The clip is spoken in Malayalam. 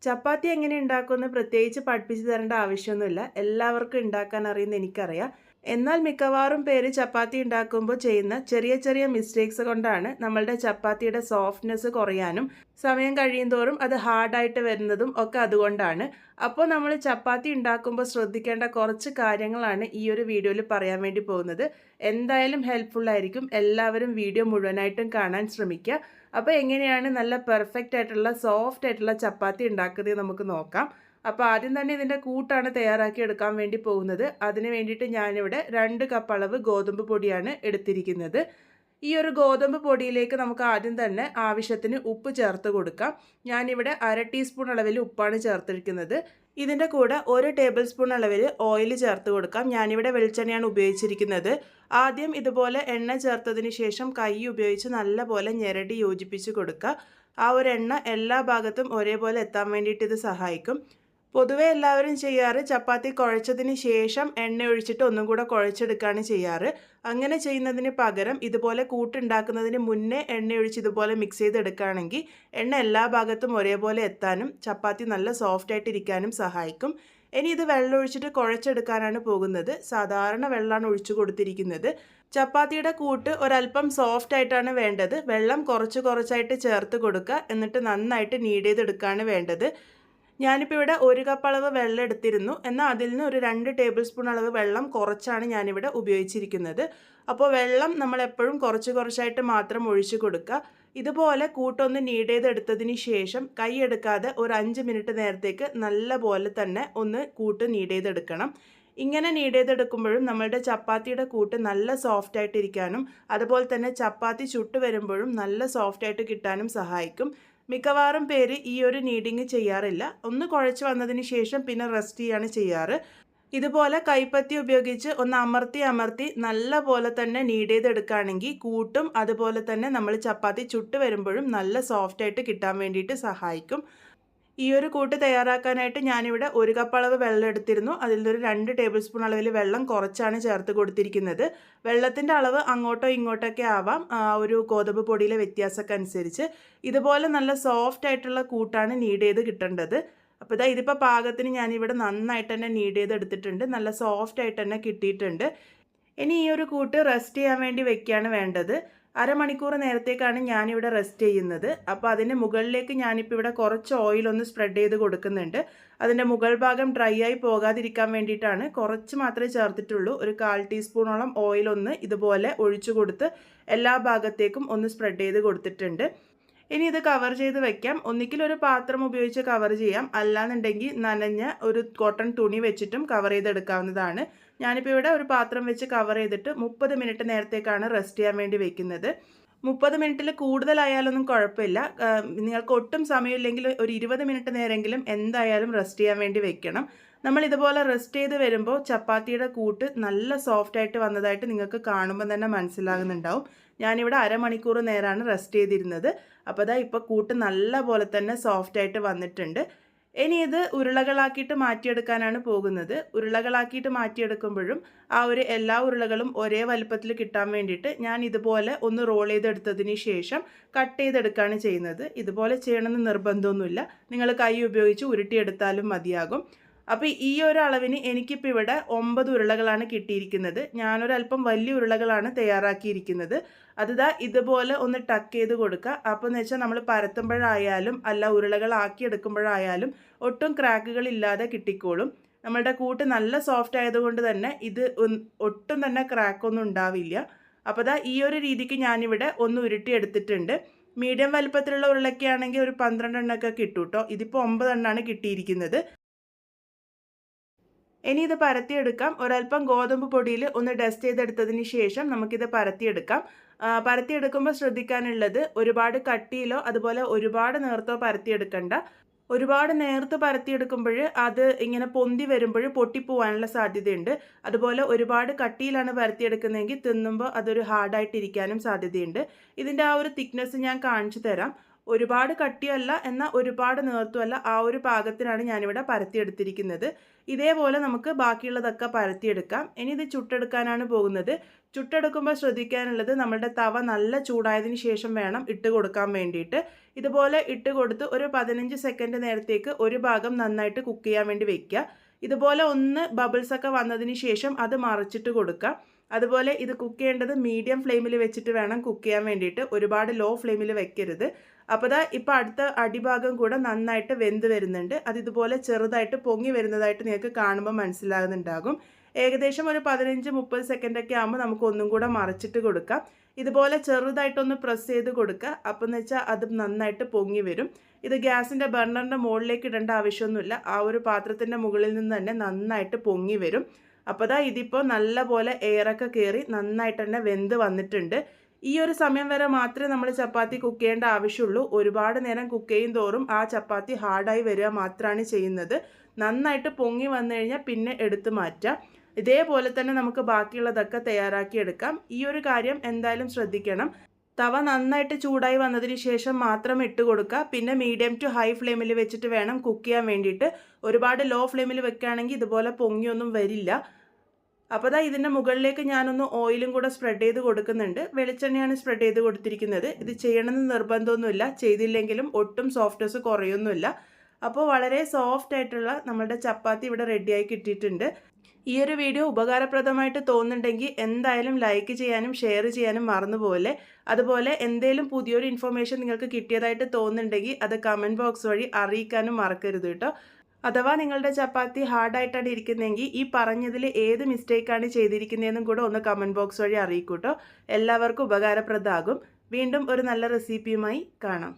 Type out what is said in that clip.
ചപ്പാത്തി എങ്ങനെ ഉണ്ടാക്കുമെന്ന് പ്രത്യേകിച്ച് പഠിപ്പിച്ചു തരേണ്ട ആവശ്യമൊന്നുമില്ല. എല്ലാവർക്കും ഉണ്ടാക്കാൻ അറിയുന്ന എനിക്കറിയാം. എന്നാൽ മിക്കവാറും പേര് ചപ്പാത്തി ഉണ്ടാക്കുമ്പോൾ ചെയ്യുന്ന ചെറിയ ചെറിയ മിസ്റ്റേക്സ് കൊണ്ടാണ് നമ്മളുടെ ചപ്പാത്തിയുടെ സോഫ്റ്റ്നെസ് കുറയാനും സമയം കഴിയുന്തോറും അത് ഹാർഡായിട്ട് വരുന്നതും ഒക്കെ അതുകൊണ്ടാണ്. അപ്പോൾ നമ്മൾ ചപ്പാത്തി ഉണ്ടാക്കുമ്പോൾ ശ്രദ്ധിക്കേണ്ട കുറച്ച് കാര്യങ്ങളാണ് ഈ ഒരു വീഡിയോയിൽ പറയാൻ വേണ്ടി പോകുന്നത്. എന്തായാലും ഹെൽപ്ഫുൾ ആയിരിക്കും. എല്ലാവരും വീഡിയോ മുഴുവനായിട്ടും കാണാൻ ശ്രമിക്കുക. അപ്പോൾ എങ്ങനെയാണ് നല്ല പെർഫെക്റ്റ് ആയിട്ടുള്ള സോഫ്റ്റ് ആയിട്ടുള്ള ചപ്പാത്തി ഉണ്ടാക്കുന്നത് നമുക്ക് നോക്കാം. അപ്പോൾ ആദ്യം തന്നെ ഇതിൻ്റെ കൂട്ടാണ് തയ്യാറാക്കി എടുക്കാൻ വേണ്ടി പോകുന്നത്. അതിന് വേണ്ടിയിട്ട് ഞാനിവിടെ 2 കപ്പ് അളവ് ഗോതമ്പ് പൊടിയാണ് എടുത്തിരിക്കുന്നത്. ഈ ഒരു ഗോതമ്പ് പൊടിയിലേക്ക് നമുക്ക് ആദ്യം തന്നെ ആവശ്യത്തിന് ഉപ്പ് ചേർത്ത് കൊടുക്കാം. ഞാനിവിടെ 1/2 ടീസ്പൂൺ അളവിൽ ഉപ്പാണ് ചേർത്തിരിക്കുന്നത്. ഇതിൻ്റെ കൂടെ 1 ടേബിൾ സ്പൂൺ അളവിൽ ഓയിൽ ചേർത്ത് കൊടുക്കാം. ഞാനിവിടെ വെളിച്ചെണ്ണയാണ് ഉപയോഗിച്ചിരിക്കുന്നത്. ആദ്യം ഇതുപോലെ എണ്ണ ചേർത്തതിന് ശേഷം കൈ ഉപയോഗിച്ച് നല്ലപോലെ ഞെരടി യോജിപ്പിച്ച് കൊടുക്കുക. ആ ഒരു എണ്ണ എല്ലാ ഭാഗത്തും ഒരേപോലെ എത്താൻ വേണ്ടിയിട്ട് ഇത് സഹായിക്കും. പൊതുവെ എല്ലാവരും ചെയ്യാറ് ചപ്പാത്തി കുഴച്ചതിന് ശേഷം എണ്ണ ഒഴിച്ചിട്ട് ഒന്നും കൂടെ കുഴച്ചെടുക്കുകയാണ് ചെയ്യാറ്. അങ്ങനെ ചെയ്യുന്നതിന് പകരം ഇതുപോലെ കൂട്ടുണ്ടാക്കുന്നതിന് മുന്നേ എണ്ണ ഒഴിച്ച് ഇതുപോലെ മിക്സ് ചെയ്തെടുക്കുകയാണെങ്കിൽ എണ്ണ എല്ലാ ഭാഗത്തും ഒരേപോലെ എത്താനും ചപ്പാത്തി നല്ല സോഫ്റ്റ് ആയിട്ട് ഇരിക്കാനും സഹായിക്കും. ഇനി ഇത് വെള്ളം ഒഴിച്ചിട്ട് കുഴച്ചെടുക്കാനാണ് പോകുന്നത്. സാധാരണ വെള്ളമാണ് ഒഴിച്ചു കൊടുത്തിരിക്കുന്നത്. ചപ്പാത്തിയുടെ കൂട്ട് ഒരല്പം സോഫ്റ്റ് ആയിട്ടാണ് വേണ്ടത്. വെള്ളം കുറച്ചായിട്ട് ചേർത്ത് കൊടുക്കുക. എന്നിട്ട് നന്നായിട്ട് നീഡ് ചെയ്തെടുക്കുകയാണ് വേണ്ടത്. ഞാനിപ്പോൾ ഇവിടെ 1 കപ്പ് അളവ് വെള്ളം എടുത്തിരുന്നു. എന്നാൽ അതിൽ നിന്ന് ഒരു 2 ടേബിൾ സ്പൂൺ അളവ് വെള്ളം കുറച്ചാണ് ഞാനിവിടെ ഉപയോഗിച്ചിരിക്കുന്നത്. അപ്പോൾ വെള്ളം നമ്മൾ എപ്പോഴും കുറച്ചായിട്ട് മാത്രം ഒഴിച്ചു കൊടുക്കുക. ഇതുപോലെ കൂട്ടൊന്ന് നീഡ് ചെയ്തെടുത്തതിന് ശേഷം കൈ എടുക്കാതെ ഒരു 5 മിനിറ്റ് നേരത്തേക്ക് നല്ല പോലെ തന്നെ ഒന്ന് കൂട്ട് നീഡ് ചെയ്തെടുക്കണം. ഇങ്ങനെ നീഡ് ചെയ്തെടുക്കുമ്പോഴും നമ്മളുടെ ചപ്പാത്തിയുടെ കൂട്ട് നല്ല സോഫ്റ്റ് ആയിട്ടിരിക്കാനും അതുപോലെ തന്നെ ചപ്പാത്തി ചുട്ട് വരുമ്പോഴും നല്ല സോഫ്റ്റ് ആയിട്ട് കിട്ടാനും സഹായിക്കും. മിക്കവാറും പേര് ഈ ഒരു നീഡിങ് ചെയ്യാറില്ല. ഒന്ന് കുഴച്ച് വന്നതിന് ശേഷം പിന്നെ റെസ്റ്റ് ചെയ്യാണ് ചെയ്യാറ്. ഇതുപോലെ കൈപ്പത്തി ഉപയോഗിച്ച് ഒന്ന് അമർത്തി നല്ല പോലെ തന്നെ നീഡ് ചെയ്തെടുക്കുകയാണെങ്കിൽ കൂട്ടും അതുപോലെ തന്നെ നമ്മൾ ചപ്പാത്തി ചുട്ട് വരുമ്പോഴും നല്ല സോഫ്റ്റ് ആയിട്ട് കിട്ടാൻ വേണ്ടിയിട്ട് സഹായിക്കും. ഈ ഒരു കൂട്ട് തയ്യാറാക്കാനായിട്ട് ഞാനിവിടെ 1 കപ്പ് അളവ് വെള്ളം എടുത്തിരുന്നു. അതിൽ നിന്നൊരു 2 ടേബിൾ സ്പൂൺ അളവിൽ വെള്ളം കുറച്ചാണ് ചേർത്ത് കൊടുത്തിരിക്കുന്നത്. വെള്ളത്തിൻ്റെ അളവ് അങ്ങോട്ടോ ഇങ്ങോട്ടൊക്കെ ആവാം, ഒരു ഗോതമ്പ് പൊടിയിലെ വ്യത്യാസമൊക്കെ അനുസരിച്ച്. ഇതുപോലെ നല്ല സോഫ്റ്റ് ആയിട്ടുള്ള കൂട്ടാണ് നീഡ് ചെയ്ത് കിട്ടേണ്ടത്. അപ്പോൾ ഇതിപ്പോൾ പാകത്തിന് ഞാനിവിടെ നന്നായിട്ട് തന്നെ നീഡ് ചെയ്ത് എടുത്തിട്ടുണ്ട്. നല്ല സോഫ്റ്റ് ആയിട്ട് തന്നെ കിട്ടിയിട്ടുണ്ട്. ഇനി ഈ ഒരു കൂട്ട് റെസ്റ്റ് ചെയ്യാൻ വേണ്ടി വെക്കുകയാണ് വേണ്ടത്. അരമണിക്കൂർ നേരത്തേക്കാണ് ഞാനിവിടെ റെസ്റ്റ് ചെയ്യുന്നത്. അപ്പോൾ അതിൻ്റെ മുകളിലേക്ക് ഞാനിപ്പോൾ ഇവിടെ കുറച്ച് ഓയിലൊന്ന് സ്പ്രെഡ് ചെയ്ത് കൊടുക്കുന്നുണ്ട്. അതിൻ്റെ മുകൾ ഭാഗം ഡ്രൈ ആയി പോകാതിരിക്കാൻ വേണ്ടിയിട്ടാണ് കുറച്ച് മാത്രമേ ചേർത്തിട്ടുള്ളൂ. ഒരു 1/4 ടീസ്പൂണോളം ഓയിലൊന്ന് ഇതുപോലെ ഒഴിച്ചു കൊടുത്ത് എല്ലാ ഭാഗത്തേക്കും ഒന്ന് സ്പ്രെഡ് ചെയ്ത് കൊടുത്തിട്ടുണ്ട്. ഇനി ഇത് കവർ ചെയ്ത് വെക്കാം. ഒന്നിക്കിൽ ഒരു പാത്രം ഉപയോഗിച്ച് കവർ ചെയ്യാം, അല്ലാന്നുണ്ടെങ്കിൽ നനഞ്ഞ ഒരു കോട്ടൺ തുണി വെച്ചിട്ടും കവർ ചെയ്തെടുക്കാവുന്നതാണ്. ഞാനിപ്പോൾ ഇവിടെ ഒരു പാത്രം വെച്ച് കവർ ചെയ്തിട്ട് 30 മിനിറ്റ് നേരത്തേക്കാണ് റെസ്റ്റ് ചെയ്യാൻ വേണ്ടി വെക്കുന്നത്. 30 മിനിറ്റിൽ കൂടുതലായാലൊന്നും കുഴപ്പമില്ല. നിങ്ങൾക്ക് ഒട്ടും സമയമില്ലെങ്കിൽ ഒരു 20 മിനിറ്റ് നേരമെങ്കിലും എന്തായാലും റെസ്റ്റ് ചെയ്യാൻ വേണ്ടി വെക്കണം. നമ്മൾ ഇതുപോലെ റെസ്റ്റ് ചെയ്ത് വരുമ്പോൾ ചപ്പാത്തിയുടെ കൂട്ട് നല്ല സോഫ്റ്റ് ആയിട്ട് വന്നതായിട്ട് നിങ്ങൾക്ക് കാണുമ്പോൾ തന്നെ മനസ്സിലാകുന്നുണ്ടാവും. ഞാനിവിടെ അരമണിക്കൂർ നേരമാണ് റെസ്റ്റ് ചെയ്തിരുന്നത്. അപ്പോൾ ഇപ്പോൾ കൂട്ട് നല്ല പോലെ തന്നെ സോഫ്റ്റ് ആയിട്ട് വന്നിട്ടുണ്ട്. ഇനി ഇത് ഉരുളകളാക്കിയിട്ട് മാറ്റിയെടുക്കാനാണ് പോകുന്നത്. ഉരുളകളാക്കിയിട്ട് മാറ്റിയെടുക്കുമ്പോഴും ആ ഒരു എല്ലാ ഉരുളകളും ഒരേ വലുപ്പത്തിൽ കിട്ടാൻ വേണ്ടിയിട്ട് ഞാൻ ഇതുപോലെ ഒന്ന് റോൾ ചെയ്തെടുത്തതിന് ശേഷം കട്ട് ചെയ്തെടുക്കുകയാണ് ചെയ്യുന്നത്. ഇതുപോലെ ചെയ്യണമെന്ന് നിർബന്ധമൊന്നുമില്ല. നിങ്ങൾ കൈ ഉപയോഗിച്ച് ഉരുട്ടിയെടുത്താലും മതിയാകും. അപ്പോൾ ഈ ഒരു അളവിന് എനിക്കിപ്പോൾ ഇവിടെ 9 ഉരുളകളാണ് കിട്ടിയിരിക്കുന്നത്. ഞാനൊരല്പം വലിയ ഉരുളകളാണ് തയ്യാറാക്കിയിരിക്കുന്നത്. ഇതുപോലെ ഒന്ന് ടക്ക് ചെയ്ത് കൊടുക്കുക. അപ്പോൾ എന്ന് വെച്ചാൽ നമ്മൾ പരത്തുമ്പോഴായാലും അല്ല ഉരുളകളാക്കി എടുക്കുമ്പോഴായാലും ഒട്ടും ക്രാക്കുകൾ ഇല്ലാതെ കിട്ടിക്കോളും. നമ്മളുടെ കൂട്ട് നല്ല സോഫ്റ്റ് ആയതുകൊണ്ട് തന്നെ ഇത് ഒട്ടും തന്നെ ക്രാക്കൊന്നും ഉണ്ടാവില്ല. അപ്പോൾ ഈ ഒരു രീതിക്ക് ഞാനിവിടെ ഒന്ന് ഉരുട്ടിയെടുത്തിട്ടുണ്ട്. മീഡിയം വലുപ്പത്തിലുള്ള ഉരുളയ്ക്കാണെങ്കിൽ ഒരു 12 എണ്ണമൊക്കെ കിട്ടും കേട്ടോ. ഇതിപ്പോൾ 9 എണ്ണമാണ് കിട്ടിയിരിക്കുന്നത്. ഇനി ഇത് പരത്തിയെടുക്കാം. ഒരല്പം ഗോതമ്പ് പൊടിയിൽ ഒന്ന് ഡസ്റ്റ് ചെയ്തെടുത്തതിന് ശേഷം നമുക്കിത് പരത്തിയെടുക്കാം. പരത്തിയെടുക്കുമ്പോൾ ശ്രദ്ധിക്കാനുള്ളത് ഒരുപാട് കട്ടിയിലോ അതുപോലെ ഒരുപാട് നേർത്തോ പരത്തിയെടുക്കണ്ട. ഒരുപാട് നേർത്ത് പരത്തിയെടുക്കുമ്പോൾ അത് ഇങ്ങനെ പൊന്തി വരുമ്പോൾ പൊട്ടിപ്പോവാനുള്ള സാധ്യതയുണ്ട്. അതുപോലെ ഒരുപാട് കട്ടിയിലാണ് പരത്തിയെടുക്കുന്നതെങ്കിൽ തിന്നുമ്പോൾ അതൊരു ഹാർഡായിട്ടിരിക്കാനും സാധ്യതയുണ്ട്. ഇതിൻ്റെ ആ ഒരു തിക്നെസ് ഞാൻ കാണിച്ചു തരാം. ഒരുപാട് കട്ടിയല്ല എന്നാൽ ഒരുപാട് നേർത്തുമല്ല, ആ ഒരു പാകത്തിനാണ് ഞാനിവിടെ പരത്തിയെടുത്തിരിക്കുന്നത്. ഇതേപോലെ നമുക്ക് ബാക്കിയുള്ളതൊക്കെ പരത്തിയെടുക്കാം. ഇനി ഇത് ചുട്ടെടുക്കാനാണ് പോകുന്നത്. ചുട്ടെടുക്കുമ്പോൾ ശ്രദ്ധിക്കാനുള്ളത് നമ്മളുടെ തവ നല്ല ചൂടായതിന് ശേഷം വേണം ഇട്ട് കൊടുക്കാൻ വേണ്ടിയിട്ട്. ഇതുപോലെ ഇട്ട് കൊടുത്ത് ഒരു 15 സെക്കൻഡ് നേരത്തേക്ക് ഒരു ഭാഗം നന്നായിട്ട് കുക്ക് ചെയ്യാൻ വേണ്ടി വെക്കുക. ഇതുപോലെ ഒന്ന് ബബിൾസ് ഒക്കെ വന്നതിന് ശേഷം അത് മറിച്ചിട്ട് കൊടുക്കുക. അതുപോലെ ഇത് കുക്ക് ചെയ്യേണ്ടത് മീഡിയം ഫ്ലെയിമിൽ വെച്ചിട്ട് വേണം കുക്ക് ചെയ്യാൻ വേണ്ടിയിട്ട്, ഒരുപാട് ലോ ഫ്ലെയിമിൽ വെക്കരുത്. അപ്പോൾ ഇപ്പോൾ അടുത്ത അടിഭാഗം കൂടെ നന്നായിട്ട് വെന്ത് വരുന്നുണ്ട്. അത് ഇതുപോലെ ചെറുതായിട്ട് പൊങ്ങി വരുന്നതായിട്ട് നിങ്ങൾക്ക് കാണുമ്പോൾ മനസ്സിലാകുന്നുണ്ടാകും. ഏകദേശം ഒരു 15-30 സെക്കൻഡൊക്കെ ആകുമ്പോൾ നമുക്ക് ഒന്നും കൂടെ മറിച്ചിട്ട് കൊടുക്കാം. ഇതുപോലെ ചെറുതായിട്ടൊന്ന് പ്രസ് ചെയ്ത് കൊടുക്കുക. അപ്പം എന്ന് വെച്ചാൽ അത് നന്നായിട്ട് പൊങ്ങി വരും. ഇത് ഗ്യാസിൻ്റെ ബർണറിൻ്റെ മുകളിലേക്ക് ഇടേണ്ട ആവശ്യമൊന്നുമില്ല. ആ ഒരു പാത്രത്തിൻ്റെ മുകളിൽ നിന്ന് തന്നെ നന്നായിട്ട് പൊങ്ങി വരും. അപ്പോൾ ഇതിപ്പോൾ നല്ല പോലെ എയറൊക്കെ കയറി നന്നായിട്ട് തന്നെ വെന്ത് വന്നിട്ടുണ്ട്. ഈ ഒരു സമയം വരെ മാത്രമേ നമ്മൾ ചപ്പാത്തി കുക്ക് ചെയ്യേണ്ട ആവശ്യമുള്ളൂ. ഒരുപാട് നേരം കുക്ക് ചെയ്യും തോറും ആ ചപ്പാത്തി ഹാർഡായി വരിക മാത്രമാണ് ചെയ്യുന്നത്. നന്നായിട്ട് പൊങ്ങി വന്നു കഴിഞ്ഞാൽ പിന്നെ എടുത്ത് മാറ്റാം. ഇതേപോലെ തന്നെ നമുക്ക് ബാക്കിയുള്ളതൊക്കെ തയ്യാറാക്കി എടുക്കാം. ഈ ഒരു കാര്യം എന്തായാലും ശ്രദ്ധിക്കണം. തവ നന്നായിട്ട് ചൂടായി വന്നതിന് ശേഷം മാത്രം ഇട്ട് കൊടുക്കുക. പിന്നെ മീഡിയം ടു ഹൈ ഫ്ലെയിമിൽ വെച്ചിട്ട് വേണം കുക്ക് ചെയ്യാൻ വേണ്ടിയിട്ട്. ഒരുപാട് ലോ ഫ്ലെയിമിൽ വെക്കുകയാണെങ്കിൽ ഇതുപോലെ പൊങ്ങിയൊന്നും വരില്ല. അപ്പോൾ ഇതിൻ്റെ മുകളിലേക്ക് ഞാനൊന്ന് ഓയിലും കൂടെ സ്പ്രെഡ് ചെയ്ത് കൊടുക്കുന്നുണ്ട്. വെളിച്ചെണ്ണയാണ് സ്പ്രെഡ് ചെയ്ത് കൊടുത്തിരിക്കുന്നത്. ഇത് ചെയ്യണമെന്ന് നിർബന്ധമൊന്നുമില്ല. ചെയ്തില്ലെങ്കിലും ഒട്ടും സോഫ്റ്റ്നെസ് കുറയൊന്നുമില്ല. അപ്പോൾ വളരെ സോഫ്റ്റ് ആയിട്ടുള്ള നമ്മുടെ ചപ്പാത്തി ഇവിടെ റെഡിയായി കിട്ടിയിട്ടുണ്ട്. ഈ ഒരു വീഡിയോ ഉപകാരപ്രദമായിട്ട് തോന്നുന്നുണ്ടെങ്കിൽ എന്തായാലും ലൈക്ക് ചെയ്യാനും ഷെയർ ചെയ്യാനും മറന്നുപോലെ. അതുപോലെ എന്തെങ്കിലും പുതിയൊരു ഇൻഫർമേഷൻ നിങ്ങൾക്ക് കിട്ടിയതായിട്ട് തോന്നുന്നുണ്ടെങ്കിൽ അത് കമൻറ്റ് ബോക്സ് വഴി അറിയിക്കാനും മറക്കരുത് കേട്ടോ. അഥവാ നിങ്ങളുടെ ചപ്പാത്തി ഹാർഡായിട്ടാണ് ഇരിക്കുന്നതെങ്കിൽ ഈ പറഞ്ഞതിൽ ഏത് മിസ്റ്റേക്കാണ് ചെയ്തിരിക്കുന്നതെന്നും കൂടെ ഒന്ന് കമൻറ്റ് ബോക്സ് വഴി അറിയിക്കൂട്ടോ. എല്ലാവർക്കും ഉപകാരപ്രദമാകും. വീണ്ടും ഒരു നല്ല റെസിപ്പിയുമായി കാണാം.